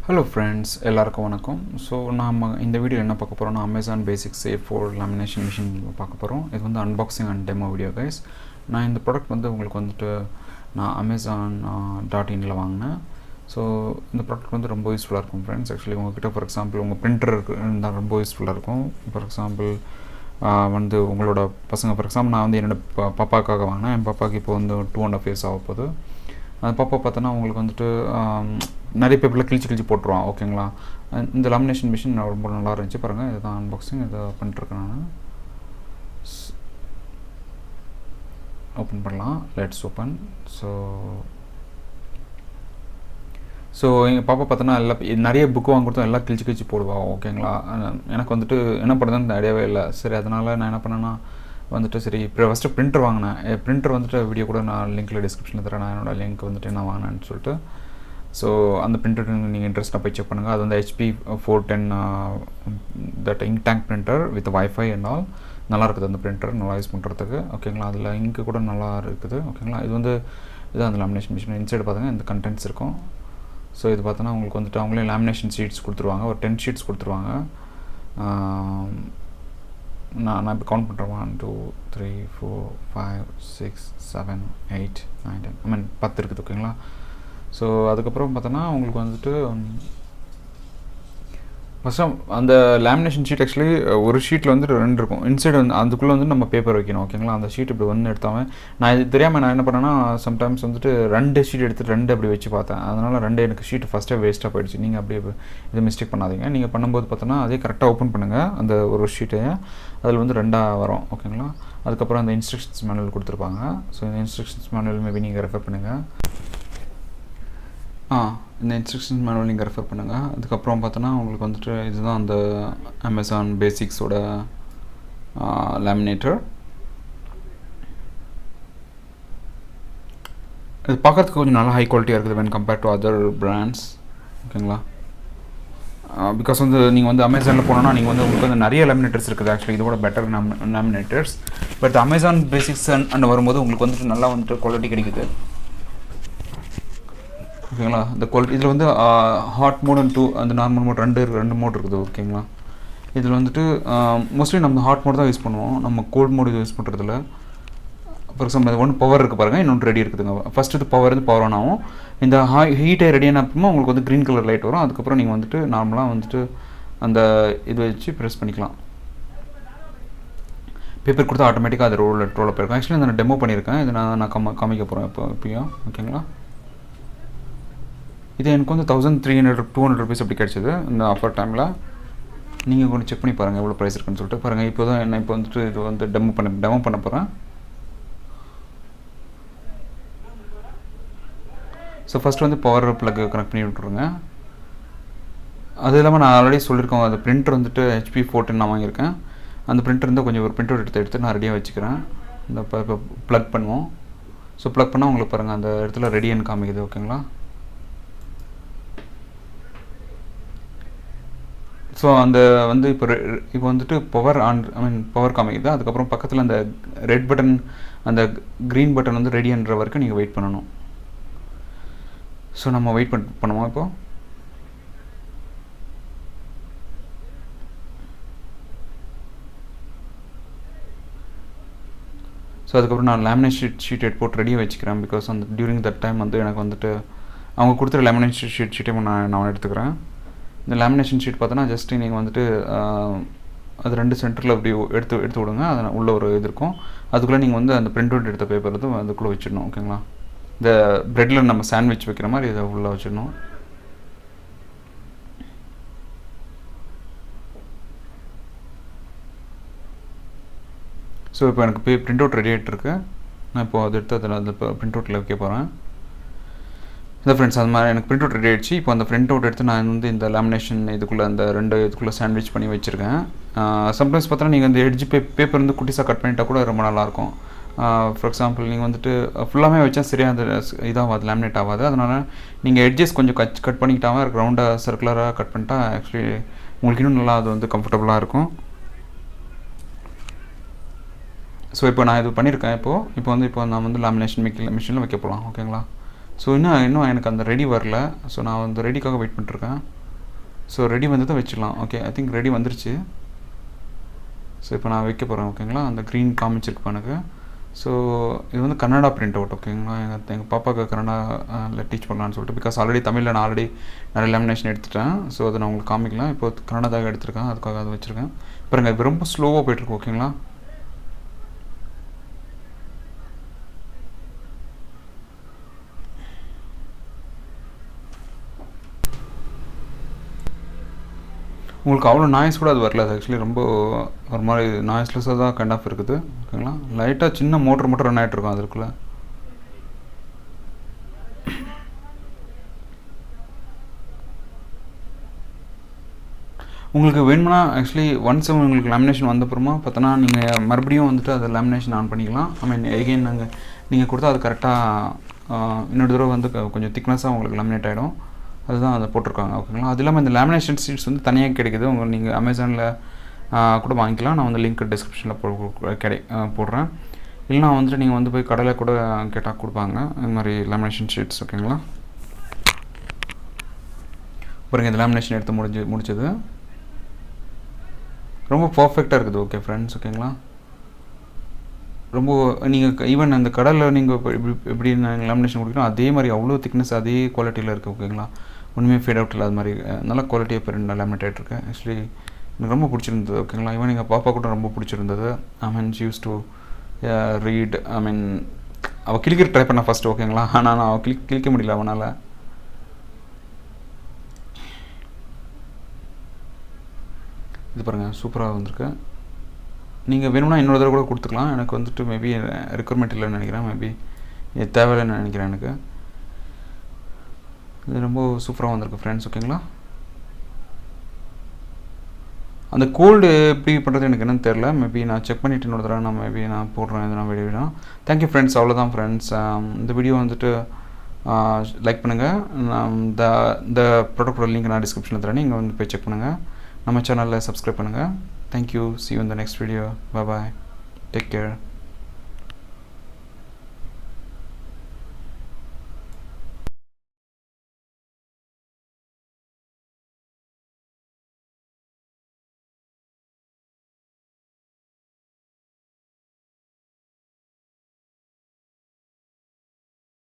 Hello friends, எல்லாருக்கும் வணக்கம். So நாம இந்த வீடியோவில் என்ன பார்க்க போகிறோம்னா Amazon basics A4 lamination machine பார்க்க போகிறோம். இது வந்து unboxing and demo video guys. நான் இந்த ப்ராடக்ட் வந்து உங்களுக்கு வந்துட்டு நான் Amazon.in வாங்கினேன். ஸோ இந்த ப்ராடக்ட் வந்து ரொம்ப யூஸ்ஃபுல்லாக இருக்கும் ஃப்ரெண்ட்ஸ். ஆக்சுவலி உங்கள்கிட்ட ஃபார் எக்ஸாம்பிள் உங்கள் பிரிண்டர் இருந்தால் ரொம்ப யூஸ்ஃபுல்லாக இருக்கும். ஃபார் எக்ஸாம்பிள் வந்து உங்களோட பசங்க ஃபார் எக்ஸாம்பிள் நான் வந்து என்னோடய பாப்பாக்காக வாங்கினேன். என் பாப்பாவுக்கு இப்போ வந்து 2.5 years ஆக போகுது. அந்த பாப்பா பார்த்தோன்னா உங்களுக்கு வந்துட்டு நிறைய பேப்பரில் கிழிச்சு போட்டுருவான். ஓகேங்களா, இந்த லேமினேஷன் மிஷின் ரொம்ப நல்லா இருந்துச்சு. பாருங்கள், இதுதான் அன்பாக்சிங். இதை பண்ணிட்டுருக்கேன் நான். ஓப்பன் பண்ணலாம். Let's open. ஸோ எங்கள் பாப்பா பார்த்தோன்னா எல்லாம் நிறைய புக்கு வாங்க கொடுத்தோம், எல்லாம் கிழிச்சு போடுவாள். ஓகேங்களா, எனக்கு வந்துட்டு என்ன பண்ணுறதுன்னு ஐடியாவே இல்லை. சரி, அதனால் நான் என்ன பண்ணேன்னா வந்துட்டு சரி இப்போ ஃபஸ்ட்டு பிரிண்டர் வாங்கினேன். பிரிண்டர் வந்துட்டு வீடியோ கூட நான் லிங்க்கில் டிஸ்கிரிப்ஷனில் தரேன். நான் என்னோடய லிங்க் வந்துட்டு என்ன வாங்கினேன்னு சொல்லிட்டு. ஸோ அந்த பிரிண்டர் நீங்கள் இன்ட்ரெஸ்ட்டாக போய் செக் பண்ணுங்கள். அது வந்து HP 410 that ink tank printer with wifi and all. நல்லா இருக்குது அந்த பிரிண்டர், நல்லா யூஸ் பண்ணுறதுக்கு. ஓகேங்களா, அதில் இங்க்கு கூட நல்லா இருக்குது. ஓகேங்களா, இது வந்து இதுதான் அந்த லேமினேஷன் மிஷின். இன்சைடு பார்த்துங்க இந்த கண்டென்ட்ஸ் இருக்கும். ஸோ இது பார்த்தோன்னா உங்களுக்கு வந்துட்டு அவங்களே லேமினேஷன் ஷீட்ஸ் கொடுத்துருவாங்க. ஒரு 10 sheets கொடுத்துருவாங்க. நான் இப்போ கவுண்ட் பண்ணுறேன். 1 2 3 4 5 6 7 8 9 10 ஐ மீன் 10 இருக்குது. ஓகேங்களா, ஸோ அதுக்கப்புறம் பார்த்தோன்னா உங்களுக்கு வந்துட்டு ஃபஸ்ட்டு அந்த லேமினேஷன் ஷீட் ஆக்சுவலி ஒரு ஷீட்டில் வந்து 2 இருக்கும். இன்சைடு வந்து அதுக்குள்ளே வந்து நம்ம பேப்பர் வைக்கணும். ஓகேங்களா, அந்த ஷீட் இப்படி ஒன்று எடுத்தாமல் நான் இது தெரியாமல் நான் என்ன பண்ணேன்னா சம்டைம்ஸ் வந்துட்டு 2 ஷீட் எடுத்துட்டு 2 அப்படி வச்சு பார்த்தேன். அதனால் 2 எனக்கு ஷீட் ஃபஸ்ட்டே வேஸ்ட்டாக போயிடுச்சு. நீங்கள் அப்படியே இது மிஸ்டேக் பண்ணாதீங்க. நீங்கள் பண்ணும்போது பார்த்தோன்னா அதே கரெக்டாக ஓப்பன் பண்ணுங்கள். அந்த ஒரு ஷீட்டையே அதில் வந்து 2 வரும். ஓகேங்களா, அதுக்கப்புறம் அந்த இன்ஸ்ட்ரக்ஷன்ஸ் மேனுவல் கொடுத்துருப்பாங்க. ஸோ இந்த இன்ஸ்ட்ரக்ஷன்ஸ் மேனுவல் மேபி நீங்கள் ரெஃபர் பண்ணுங்கள். இந்த இன்ஸ்ட்ரக்ஷன்ஸ் மேனுவல் நீங்கள் ரெஃபர் பண்ணுங்கள். அதுக்கப்புறம் பார்த்தோன்னா உங்களுக்கு வந்துட்டு இதுதான் அந்த அமேசான் பேசிக்ஸோட லேமினேட்டர். இது பார்க்குறதுக்கு கொஞ்சம் நல்லா ஹை குவாலிட்டியாக இருக்குது when compared to other brands. ஓகேங்களா, பிகாஸ் வந்து நீங்கள் வந்து அமேசானில் போனோன்னா நீங்கள் வந்து உங்களுக்கு வந்து நிறைய லேமினேட்டர்ஸ் இருக்குது. ஆக்சுவலி இதோட better laminators. But Amazon basics and வரும்போது உங்களுக்கு வந்துட்டு நல்லா வந்துட்டு குவாலிட்டி கிடைக்குது. ஓகேங்களா, இந்த குவாலிட்டி இதில் வந்து ஹாட் மோட் அண்ட் அந்த நார்மல் மோட் ரெண்டு மோட் இருக்குது. ஓகேங்களா, இதில் வந்துட்டு மோஸ்ட்லி நம்ம ஹாட் மோட் தான் யூஸ் பண்ணுவோம். நம்ம கோல்ட் மோட் யூஸ் பண்ணுறதில்ல. ஃபார் எக்ஸாம்பிள் ஒன்று பவர் இருக்குது பாருங்கள், இன்னொன்று ரெடி இருக்குதுங்க. ஃபஸ்ட்டு இது பவர் ஆன் ஆகும். இந்த ஹீட்டை ரெடியான அப்புறமா உங்களுக்கு வந்து க்ரீன் கலர் லைட் வரும். அதுக்கப்புறம் நீங்கள் வந்துட்டு நார்மலாக வந்துட்டு அந்த இது வச்சு ப்ரெஸ் பண்ணிக்கலாம். பேப்பர் கொடுத்தா ஆட்டோமேட்டிக்காக அது ரோல் போயிருக்கும். ஆக்சுவலி நான் டெமோ பண்ணியிருக்கேன். இது நான் காமிக்க போகிறேன் இப்போயும். ஓகேங்களா, இது எனக்கு வந்து 1300-200 rupees அப்படி கிடச்சிது இந்த ஆஃபர் டைமில். நீங்கள் கொஞ்சம் செக் பண்ணி பாருங்கள் எவ்வளோ ப்ரைஸ் இருக்குன்னு சொல்லிட்டு. பாருங்கள், இப்போ தான் என்ன இப்போ வந்துட்டு இது வந்து டெமோ பண்ண போகிறேன். ஸோ ஃபஸ்ட்டு வந்து பவர் ப்ளக் கனெக்ட் பண்ணி விட்டுருங்க. அது இல்லாமல் நான் ஆல்ரெடி சொல்லியிருக்கேன், அந்த பிரிண்டர் வந்துட்டு HP 410 நான் வாங்கியிருக்கேன். அந்த பிரிண்டர் இருந்தால் கொஞ்சம் ஒரு பிரிண்ட் அவுட் எடுத்து நான் ரெடியாக வச்சுக்கிறேன். இந்த இப்போ ப்ளக் பண்ணுவோம். ஸோ ப்ளக் பண்ணால் உங்களுக்கு பாருங்கள் அந்த இடத்துல ரெடின்னு காமிக்குது. ஓகேங்களா, ஸோ அந்த வந்து இப்போ வந்துட்டு பவர் காமிக்குது. அதுக்கப்புறம் பக்கத்தில் அந்த ரெட் பட்டன் அந்த க்ரீன் பட்டன் வந்து ரெடின்ற வரைக்கும் நீங்கள் வெயிட் பண்ணணும். ஸோ நம்ம வெயிட் பண்ணுவோம் இப்போது. ஸோ அதுக்கப்புறம் நான் லேமினேட் ஷீட் போட்டு ரெடியாக வச்சுக்கிறேன். பிகாஸ் அந்த டியூரிங் தட் டைம் வந்து எனக்கு வந்துட்டு அவங்க கொடுத்துற லேமினேட் ஷீட்டை நான் எடுத்துக்கிறேன். இந்த லேமினேஷன் ஷீட் பார்த்தோன்னா ஜஸ்ட்டு நீங்கள் வந்துட்டு அது 2 சென்டரில் அப்படி எடுத்து விடுங்க. அது உள்ள ஒரு இது இருக்கும். அதுக்குள்ளே நீங்கள் வந்து அந்த பிரிண்ட் அவுட் எடுத்த பேப்பர் வந்து அதுக்குள்ளே வச்சிடணும். ஓகேங்களா, இந்த ப்ரெட்டில் நம்ம சாண்ட்விச் வைக்கிற மாதிரி இதை உள்ளே வச்சிடணும். ஸோ இப்போ எனக்கு பிரிண்ட் அவுட் ரெடி ஆகிட்டு இருக்கு. நான் இப்போது அதை எடுத்து அதில் அந்த பிரிண்ட் அவுட்டில் வைக்க போகிறேன். இந்த ஃப்ரெண்ட்ஸ் அது மாதிரி எனக்கு பிரிண்ட் அவுட் ரெடி ஆகிடுச்சு. இப்போ அந்த பிரிண்ட் அவுட் எடுத்து நான் வந்து இந்த லேமினேஷன் இதுக்குள்ளே அந்த 2 இதுக்குள்ளே சாண்ட்விச் பண்ணி வச்சுருக்கேன். சம்டைம்ஸ் பார்த்தோன்னா நீங்கள் அந்த எட்ஜ் பேப்பர் வந்து குட்டிஸாக கட் பண்ணிட்டால் கூட ரொம்ப நல்லாயிருக்கும். ஃபார் எக்ஸாம்பிள் நீங்கள் வந்துட்டு ஃபுல்லாமே வச்சா சரியாக அந்த இதாகாது, லேமினேட் ஆகாது. அதனால் நீங்கள் எட்ஜஸ் கொஞ்சம் கட் பண்ணிக்கிட்டாமல் ரவுண்டாக சர்க்குலராக கட் பண்ணிட்டா ஆக்சுவலி உங்களுக்கு இன்னும் நல்லா அது வந்து கம்ஃபர்டபுளாக இருக்கும். ஸோ இப்போ நான் இது பண்ணியிருக்கேன். இப்போ நான் வந்து லேமினேஷன் மிஷினில் வைக்க போகலாம். ஓகேங்களா, ஸோ இன்னும் எனக்கு அந்த ரெடி வரல. ஸோ நான் அந்த ரெடிக்காக வெயிட் பண்ணிட்டுருக்கேன். ஸோ ரெடி வந்து தான் வச்சிடலாம். ஓகே, ஐ திங்க் ரெடி வந்துருச்சு. ஸோ இப்போ நான் வைக்க போகிறேன். ஓகேங்களா, அந்த க்ரீன் காமிச்சிருக்கு எனக்கு. ஸோ இது வந்து கன்னடா பிரிண்ட் அவுட். ஓகேங்களா, எங்கள் பாப்பாவுக்கு கன்னடாவில் டீச் பண்ணலான்னு சொல்லிட்டு, பிகாஸ் ஆல்ரெடி தமிழில் நான் ஆல்ரெடி நிறைய லேமினேஷன் எடுத்துட்டேன். ஸோ அதை நான் உங்களுக்கு காமிக்கலாம். இப்போ கன்னடாதாக எடுத்திருக்கேன், அதுக்காக அதை வச்சுருக்கேன். பாருங்கள், இது ரொம்ப ஸ்லோவாக போய்ட்டுருக்கு. ஓகேங்களா, உங்களுக்கு அவ்வளோ நாய்ஸ் கூட அது வரல. அது ஆக்சுவலி ரொம்ப ஒரு மாதிரி நாய்ஸ்லெஸ்ஸாக தான் கைண்ட் ஆஃப் இருக்குது. ஓகேங்களா, லைட்டாக சின்ன மோட்டர் மட்டும் ரன் ஆகிட்ருக்கோம் அதுக்குள்ளே. உங்களுக்கு வேணும்னா ஆக்சுவலி ஒன்ஸ் உங்களுக்கு லேமினேஷன் வந்தப்புறமா பார்த்தோன்னா நீங்கள் மறுபடியும் வந்துட்டு அதை லேமினேஷன் ஆன் பண்ணிக்கலாம். ஐ மீன் எகெயின் நீங்கள் கொடுத்தா அது கரெக்டாக இன்னொரு தடவை வந்து கொஞ்சம் திக்னஸாக உங்களுக்கு லேமினேட் ஆகிடும். அதுதான் அதை போட்டிருக்காங்க. ஓகேங்களா, அது இல்லாமல் இந்த லேமினேஷன் ஷீட்ஸ் வந்து தனியாக கிடைக்குது. உங்களுக்கு நீங்கள் அமேசானில் கூட வாங்கிக்கலாம். நான் வந்து லிங்க் டிஸ்கிரிப்ஷனில் போடுறேன். இல்லைனா வந்துட்டு நீங்கள் வந்து போய் கடையில் கூட கேட்டால் கொடுப்பாங்க இந்த மாதிரி லேமினேஷன் ஷீட்ஸ். ஓகேங்களா, பாருங்கள், இந்த லேமினேஷன் எடுத்து முடிச்சது ரொம்ப பர்ஃபெக்டாக இருக்குது. ஓகே ஃப்ரெண்ட்ஸ், ஓகேங்களா, ரொம்ப நீங்கள் ஈவன் அந்த கடலில் நீங்கள் எப்படி நீங்கள் லேமினேஷன் கொடுக்கணும் அதே மாதிரி அவ்வளோ திக்னஸ் அதே குவாலிட்டியில் இருக்குது. ஓகேங்களா, ஒன்றுமே ஃபேட் அவுட் இல்லை. அது மாதிரி நல்ல குவாலிட்டியாக இப்போ லேமினேட் ஆகிட்ருக்கேன். ஆக்சுவலி எனக்கு ரொம்ப பிடிச்சிருந்தது. ஓகேங்களா, ஈவன் எங்கள் பாப்பா கூட ரொம்ப பிடிச்சிருந்தது. I mean she use to read. I mean அவள் கிளிக்கிற ட்ரை பண்ண ஃபஸ்ட்டு. ஓகேங்களா, ஆனால் நான் அவள் கிளிக்க முடியல அவனால். இது பாருங்கள், சூப்பராக வந்திருக்கு. நீங்கள் வேணும்னா இன்னொரு தடவை கூட கொடுத்துக்கலாம். எனக்கு வந்துட்டு மேபி ரெக்குவயர்மெண்ட் இல்லைன்னு நினைக்கிறேன். மேபி இது தேவையில்லைன்னு நினைக்கிறேன் எனக்கு. இது ரொம்ப சூப்பராக வந்திருக்கு ஃப்ரெண்ட்ஸ். ஓகேங்களா, அந்த கோல்டு எப்படி பண்ணுறது எனக்கு என்னன்னு தெரில. மேபி நான் செக் பண்ணிவிட்டு இன்னொரு தடவை நான் போடுறேன் எதுனா வீடியோ. தேங்க்யூ ஃப்ரெண்ட்ஸ், அவ்வளோதான் ஃப்ரெண்ட்ஸ். இந்த வீடியோ வந்துட்டு லைக் பண்ணுங்கள். இந்த ப்ராடக்டோட லிங்க் நான் டிஸ்கிரிப்ஷனில் தரேன், நீங்கள் வந்து போய் செக் பண்ணுங்கள். நம்ம சேனலில் சப்ஸ்கிரைப் பண்ணுங்கள். Thank you. See you in the next video. Bye bye. Take care.